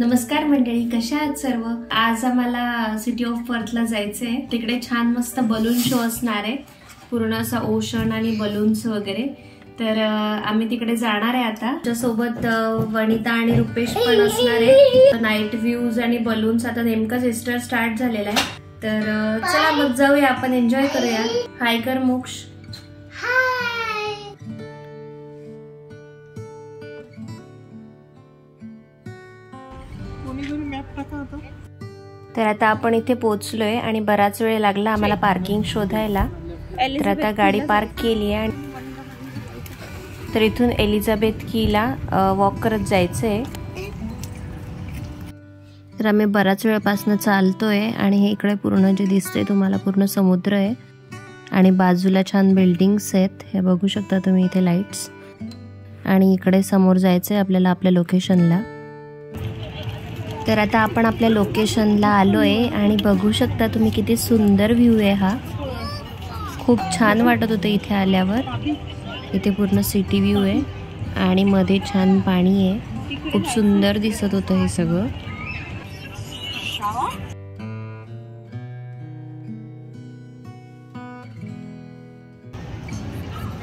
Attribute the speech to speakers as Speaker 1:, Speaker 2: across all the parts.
Speaker 1: नमस्कार मंडळी, कशा आहात सर्व। आज आम्हाला सिटी ऑफ पर्थला जायचंय। तिकडे छान मस्त बलून शो असणार आहे, पूर्ण असा ओशन आणि बलून्स वगैरे। तर आम्ही तिकडे जाणार आहे। आता त्यासोबत वनिता आणि रुपेश पण असणार आहे। नाईट व्ह्यूज आणि बलून्स आता नेमकंच ईस्टर स्टार्ट झालेला आहे, तर चला मग जाऊया, आपण एन्जॉय करूया। हाय कर मोक्ष। तर आता आपण इथे पोहोचलोय आणि बराच वेळ लागला आम्हाला पार्किंग शोधायला। तर आता गाडी पार्क केली आहे, तर इथून एलिझाबेथ कीला वॉक करत जायचंय। तर आम्ही बराच वेळपासून चालतोय आणि हे इकडे पूर्ण जे दिसतंय तुम्हाला पूर्ण समुद्र आहे आणि बाजूला छान बिल्डिंग्स आहेत, हे बघू शकता तुम्ही इथे लाईट्स। आणि इकडे समोर जायचंय आपल्याला आपल्या लोकेशनला। तर आता आपण आपल्या लोकेशनला आलोय आणि बघू शकता तुम्ही किती सुंदर व्ह्यू आहे हा। खूप छान वाटत होतं इथे आल्यावर। इथे पूर्ण सिटी व्ह्यू आहे आणि मध्ये छान पाणी आहे, खूप सुंदर दिसत होतं हे सगळं।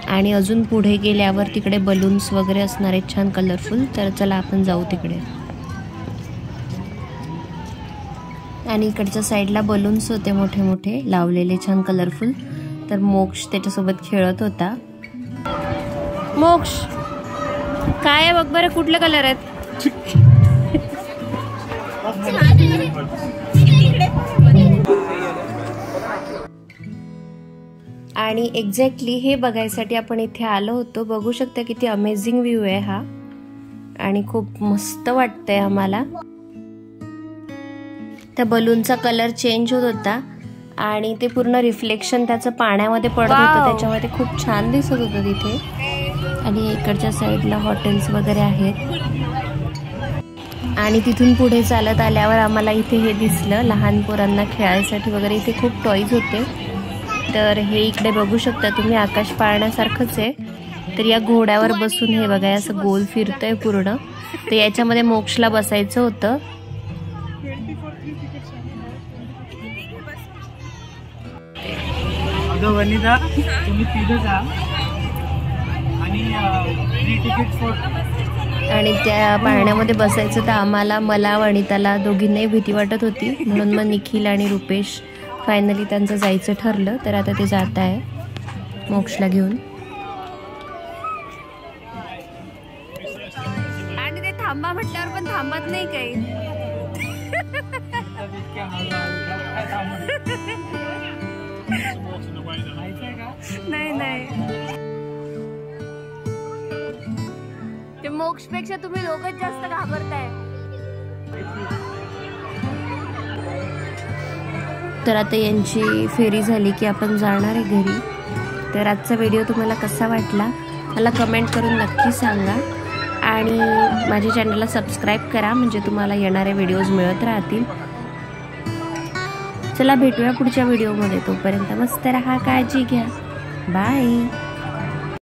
Speaker 1: आणि अजून पुढे गेल्यावर तिकडे बलून्स वगैरे असणार आहेत छान कलरफुल। तर चला आपण जाऊ तिकडे। आणि इकडच्या साईडला बलून्स होते मोठे मोठे लावलेले छान कलरफुल। तर मोक्ष त्याच्यासोबत खेळत होता। मोक्ष काय आहे बघ बरं, कुठले कलर आहेत? आणि एक्झॅक्टली हे बघायसाठी आपण इथे आलो होतो। बघू शकता किती अमेझिंग व्ह्यू आहे हा आणि खूप मस्त वाटतंय आम्हाला। त्या बलूनचा कलर चेंज होत होता आणि ते पूर्ण रिफ्लेक्शन त्याचं पाण्यामध्ये पडत होतं, त्याच्यामुळे ते खूप छान दिसत होतं तिथे। आणि इकडच्या साईडला हॉटेल्स वगैरे आहेत। आणि तिथून पुढे चालत आल्यावर आम्हाला इथे हे दिसलं, लहान पोरांना खेळायसाठी वगैरे इथे खूप टॉयज होते। तर हे इकडे बघू शकता तुम्ही, आकाश पाळण्यासारखंच आहे। तर या घोड्यावर बसून हे बघा असं गोल फिरतंय पूर्ण। तर याच्यामध्ये मोक्षला बसायचं होतं।
Speaker 2: वनिता तुम्ही तिथे जा आणि फ्री तिकीट फॉर।
Speaker 1: आणि त्या पाळण्यामध्ये बसायचं तर मला वनिताला दोघींनाही भीती वाटत होती, म्हणून मग निखिल आणि रुपेश फायनली त्यांचं जायचं ठरलं। तर आता ते जात आहे मोक्षला घेऊन। आणि ते थांबा म्हटल्यावर पण थांबत नाही काही। नाही नाही, ते मोक्षपेक्षा तुम्ही लोकच जास्त घाबरताय। तर आता यांची फेरी झाली की आपण जाणार आहे घरी। तर आजचा व्हिडिओ तुम्हाला कसा वाटला मला कमेंट करून नक्की सांगा आणि माझ्या चॅनलला सबस्क्राईब करा, म्हणजे तुम्हाला येणारे व्हिडिओज मिळत राहतील। चला भेटूया पुढच्या व्हिडिओमध्ये, तोपर्यंत मस्त रहा, काळजी घ्या, बाय।